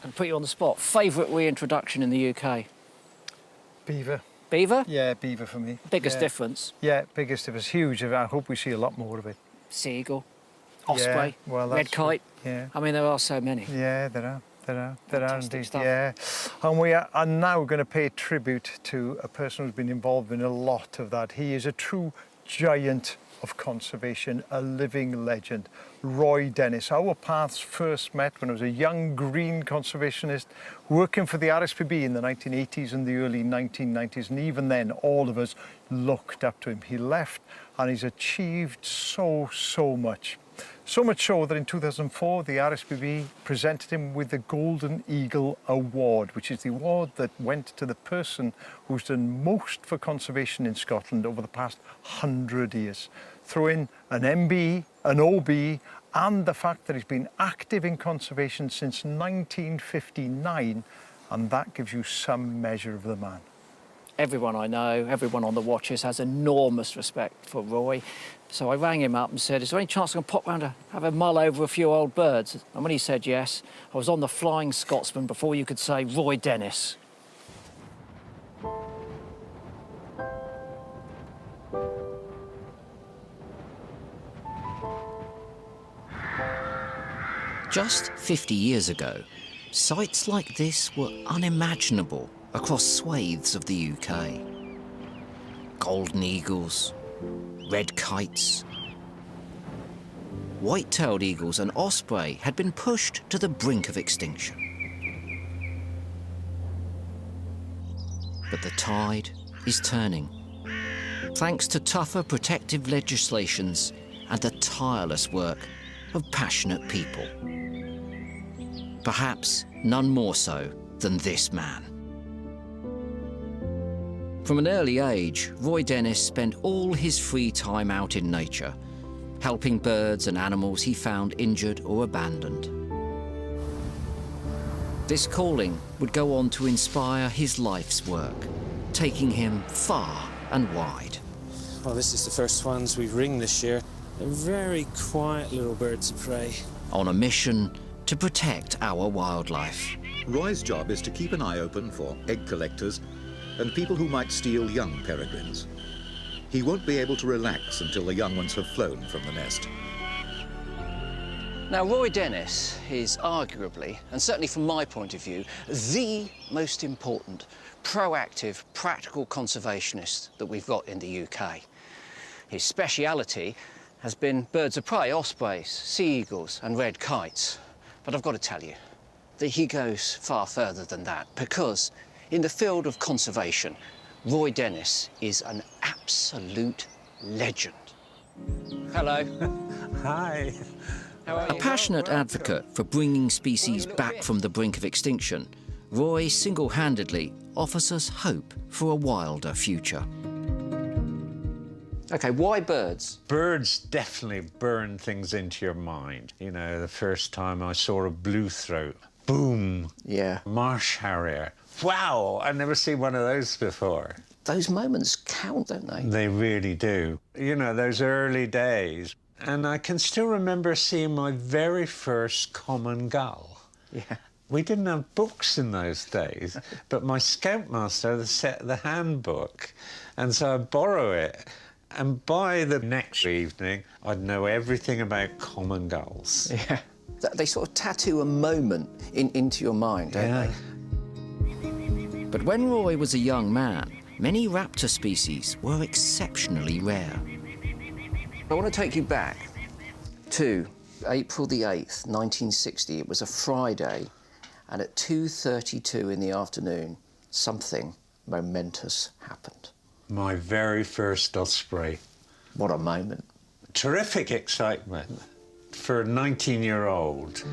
And put you on the spot. Favourite reintroduction in the UK? Beaver. Beaver? Yeah, beaver for me. Biggest difference? Yeah, biggest difference. Huge. I hope we see a lot more of it. Sea eagle, osprey, yeah, well, red kite. Yeah. I mean, there are so many. Yeah, there are. There are indeed. Stuff. Yeah. And we are now going to pay tribute to a person who's been involved in a lot of that. He is a true giant of conservation, a living legend. Roy Dennis. Our paths first met when I was a young green conservationist working for the RSPB in the 1980s and the early 1990s, and even then all of us looked up to him. He left and he's achieved so much. So much so that in 2004 the RSPB presented him with the Golden Eagle Award, which is the award that went to the person who's done most for conservation in Scotland over the past 100 years. Throw in an MB, an OBE, and the fact that he's been active in conservation since 1959, and that gives you some measure of the man. Everyone I know, everyone on the watches has enormous respect for Roy. So I rang him up and said, is there any chance I can pop round to have a mull over a few old birds? And when he said yes, I was on the Flying Scotsman before you could say Roy Dennis. Just 50 years ago, sights like this were unimaginable across swathes of the UK. Golden eagles, red kites, white-tailed eagles and osprey had been pushed to the brink of extinction. But the tide is turning, thanks to tougher protective legislations and the tireless work of passionate people. Perhaps none more so than this man. From an early age, Roy Dennis spent all his free time out in nature, helping birds and animals he found injured or abandoned. This calling would go on to inspire his life's work, taking him far and wide. Well, this is the first ones we've ringed this year. They're very quiet little birds of prey. On a mission to protect our wildlife. Roy's job is to keep an eye open for egg collectors and people who might steal young peregrines. He won't be able to relax until the young ones have flown from the nest. Now, Roy Dennis is arguably, and certainly from my point of view, the most important, proactive, practical conservationist that we've got in the UK. His speciality has been birds of prey, ospreys, sea eagles and red kites. But I've got to tell you that he goes far further than that, because in the field of conservation, Roy Dennis is an absolute legend. Hello. Hi. How are you? A passionate advocate for bringing species back from the brink of extinction, Roy single-handedly offers us hope for a wilder future. OK, why birds? Birds definitely burn things into your mind. You know, the first time I saw a blue throat, boom. Yeah. Marsh harrier. Wow, I've never seen one of those before. Those moments count, don't they? They really do. You know, those early days. And I can still remember seeing my very first common gull. Yeah. We didn't have books in those days, but my scoutmaster had set the handbook, and so I'd borrow it. And by the next evening, I'd know everything about common gulls. Yeah. They sort of tattoo a moment into your mind, don't they? But when Roy was a young man, many raptor species were exceptionally rare. I want to take you back to April the 8th, 1960. It was a Friday, and at 2:32 in the afternoon, something momentous happened. My very first osprey. What a moment. Terrific excitement for a 19-year-old.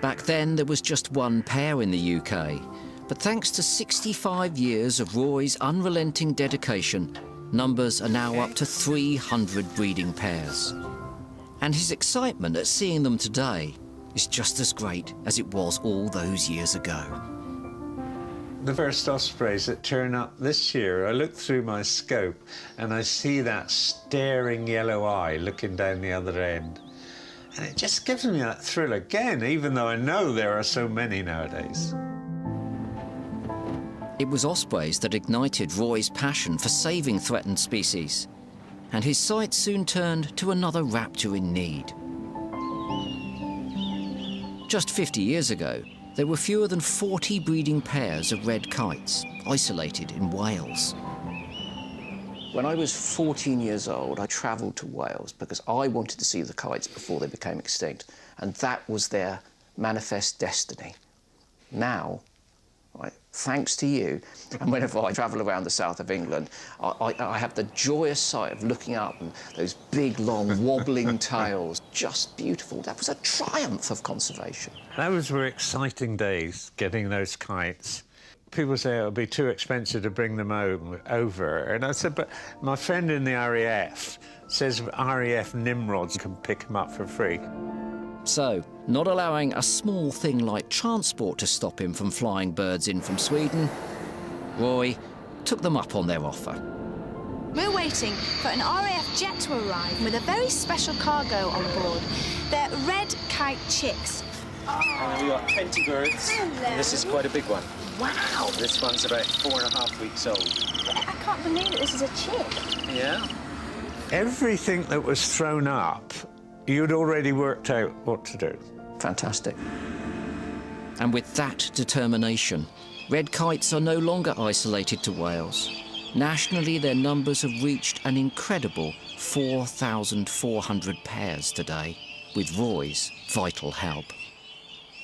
Back then, there was just one pair in the UK. But thanks to 65 years of Roy's unrelenting dedication, numbers are now up to 300 breeding pairs. And his excitement at seeing them today is just as great as it was all those years ago. The first ospreys that turn up this year, I look through my scope and I see that staring yellow eye looking down the other end. And it just gives me that thrill again, even though I know there are so many nowadays. It was ospreys that ignited Roy's passion for saving threatened species, and his sights soon turned to another raptor in need. Just 50 years ago, there were fewer than 40 breeding pairs of red kites, isolated in Wales. When I was 14 years old, I travelled to Wales because I wanted to see the kites before they became extinct, and that was their manifest destiny. Now, right, thanks to you, and whenever I travel around the south of England, I have the joyous sight of looking up and those big, long, wobbling tails. Just beautiful. That was a triumph of conservation. Those were exciting days, getting those kites. People say it would be too expensive to bring them over. And I said, but my friend in the RAF says RAF Nimrods can pick them up for free. So, not allowing a small thing like transport to stop him from flying birds in from Sweden, Roy took them up on their offer. We're waiting for an RAF jet to arrive with a very special cargo on board. They're red kite chicks. We've got 20 birds. Hello. This is quite a big one. Wow! This one's about 4.5 weeks old. I can't believe it. This is a chick. Yeah. Everything that was thrown up, you'd already worked out what to do. Fantastic. And with that determination, red kites are no longer isolated to Wales. Nationally, their numbers have reached an incredible 4,400 pairs today, with Roy's vital help.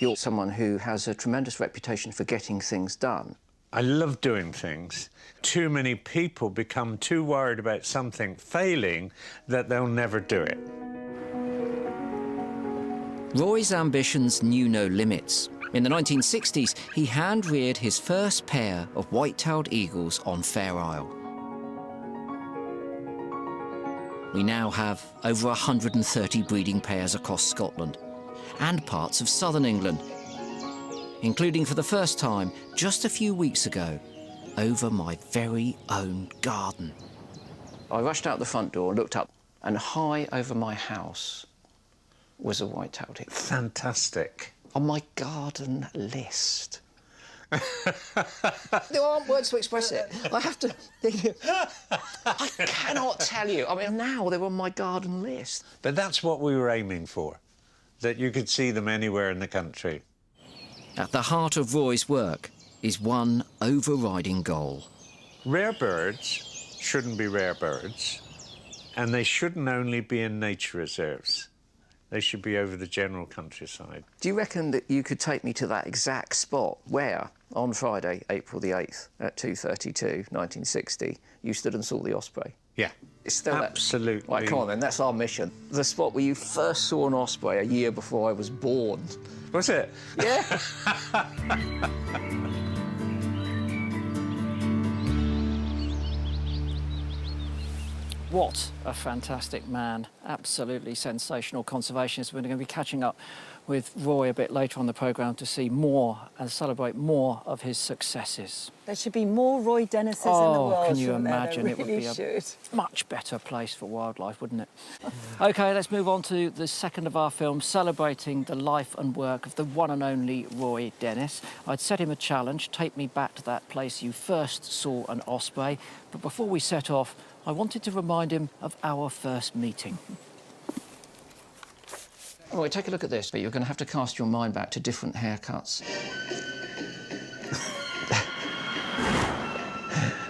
You're someone who has a tremendous reputation for getting things done. I love doing things. Too many people become too worried about something failing that they'll never do it. Roy's ambitions knew no limits. In the 1960s, he hand-reared his first pair of white-tailed eagles on Fair Isle. We now have over 130 breeding pairs across Scotland and parts of southern England, including for the first time, just a few weeks ago, over my very own garden. I rushed out the front door, looked up, and high over my house was a white-tailed eagle. Fantastic. On my garden list. There aren't words to express it. I have to... I cannot tell you. I mean, now they're on my garden list. But that's what we were aiming for, that you could see them anywhere in the country. At the heart of Roy's work is one overriding goal. Rare birds shouldn't be rare birds, and they shouldn't only be in nature reserves. They should be over the general countryside. Do you reckon that you could take me to that exact spot where, on Friday, April the 8th, at 2:32, 1960, you stood and saw the osprey? Yeah, It's still absolutely. Right, come on then, that's our mission. The spot where you first saw an osprey a year before I was born. Was it? Yeah. What a fantastic man. Absolutely sensational conservationist. We're going to be catching up with Roy a bit later on the programme to see more and celebrate more of his successes. There should be more Roy Dennises in the world. Can you shouldn't there? imagine? There It would really be a should. much better place for wildlife, wouldn't it? OK, let's move on to the second of our films, celebrating the life and work of the one and only Roy Dennis. I'd set him a challenge, take me back to that place you first saw an osprey. But before we set off, I wanted to remind him of our first meeting. All right, take a look at this. But you're going to have to cast your mind back to different haircuts.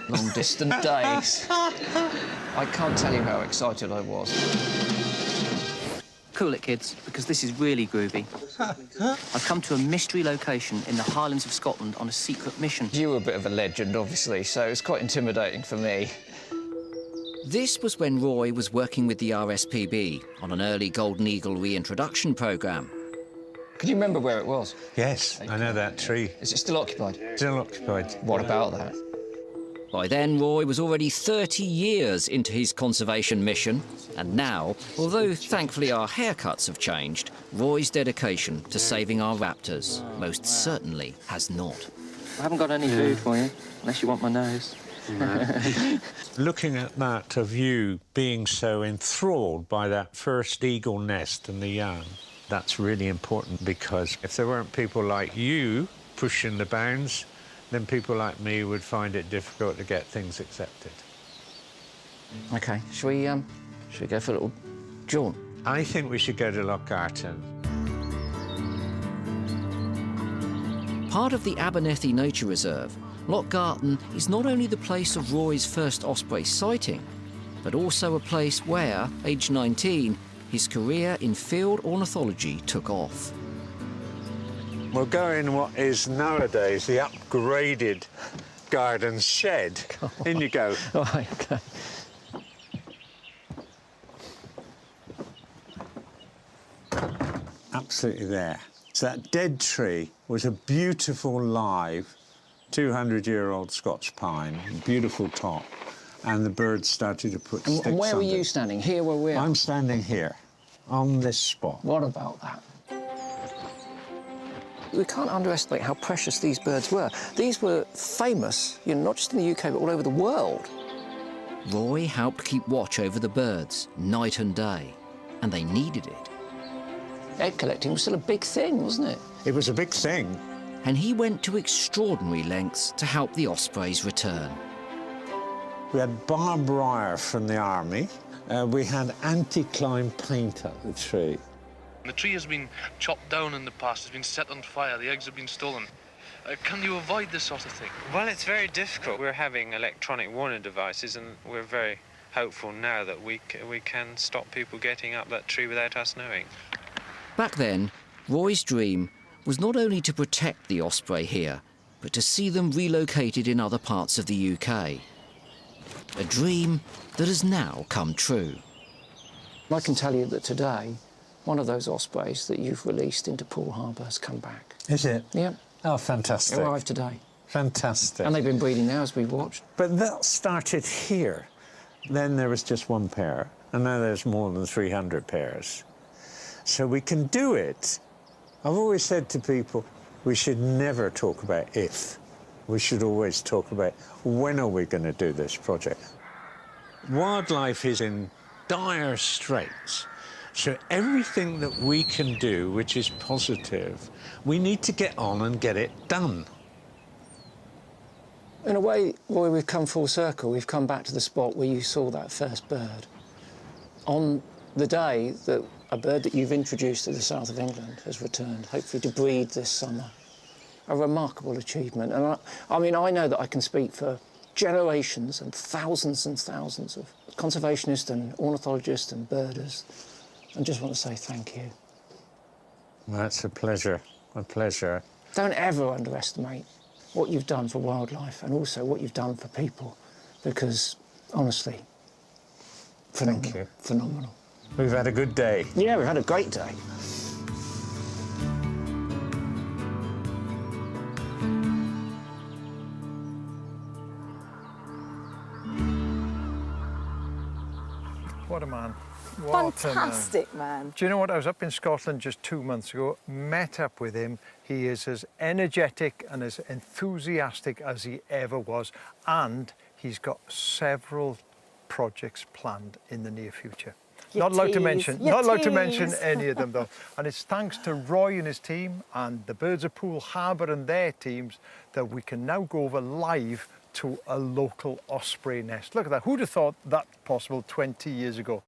Long distant days. I can't tell you how excited I was. Cool it, kids, because this is really groovy. I've come to a mystery location in the Highlands of Scotland on a secret mission. You were a bit of a legend, obviously, so it's quite intimidating for me. This was when Roy was working with the RSPB on an early Golden Eagle reintroduction programme. Can you remember where it was? Yes, I know that tree. Is it still occupied? Still occupied. What about that? By then, Roy was already 30 years into his conservation mission, and now, although thankfully our haircuts have changed, Roy's dedication to saving our raptors most certainly has not. I haven't got any food for you, unless you want my nose. Looking at that of you being so enthralled by that first eagle nest and the young, that's really important, because if there weren't people like you pushing the bounds, then people like me would find it difficult to get things accepted. OK, shall we go for a little jaunt? I think we should go to Lochgarten. Part of the Abernethy Nature Reserve, Lochgarten is not only the place of Roy's first osprey sighting, but also a place where, aged 19, his career in field ornithology took off. We'll go in what is nowadays the upgraded garden shed. In you go. Right, OK. Absolutely there. So that dead tree was a beautiful live 200-year-old Scotch pine, beautiful top, and the birds started to put sticks And where under. were you standing? Here where we are? I'm standing here, on this spot. What about that? We can't underestimate how precious these birds were. These were famous, you know, not just in the UK, but all over the world. Roy helped keep watch over the birds, night and day, and they needed it. Egg collecting was still a big thing, wasn't it? It was a big thing. And he went to extraordinary lengths to help the ospreys return. We had barbed wire from the army. We had anti-climb paint up the tree. The tree has been chopped down in the past, it's been set on fire, the eggs have been stolen. Can you avoid this sort of thing? Well, it's very difficult. We're having electronic warning devices, and we're very hopeful now that we can stop people getting up that tree without us knowing. Back then, Roy's dream was not only to protect the osprey here, but to see them relocated in other parts of the UK. A dream that has now come true. I can tell you that today, one of those ospreys that you've released into Poole Harbour has come back. Is it? Yeah. Oh, fantastic. Arrived today. Fantastic. And they've been breeding now as we've watched. But that started here. Then there was just one pair, and now there's more than 300 pairs. So we can do it. I've always said to people, we should never talk about if. We should always talk about when are we going to do this project. Wildlife is in dire straits. So everything that we can do, which is positive, we need to get on and get it done. In a way, Roy, we've come full circle. We've come back to the spot where you saw that first bird. On the day that a bird that you've introduced to the south of England has returned, hopefully to breed this summer. A remarkable achievement. And I mean, I know that I can speak for generations and thousands of conservationists and ornithologists and birders, and just want to say thank you. That's a pleasure, a pleasure. Don't ever underestimate what you've done for wildlife and also what you've done for people, because, honestly, phenomenal. Thank you. Phenomenal. We've had a good day. Yeah, we've had a great day. What a man. What Fantastic, man. Do you know what? I was up in Scotland just 2 months ago, met up with him. He is as energetic and as enthusiastic as he ever was. And he's got several projects planned in the near future. Not allowed to mention any of them though. And it's thanks to Roy and his team and the Birds of Poole Harbour and their teams that we can now go over live to a local osprey nest. Look at that. Who'd have thought that possible 20 years ago?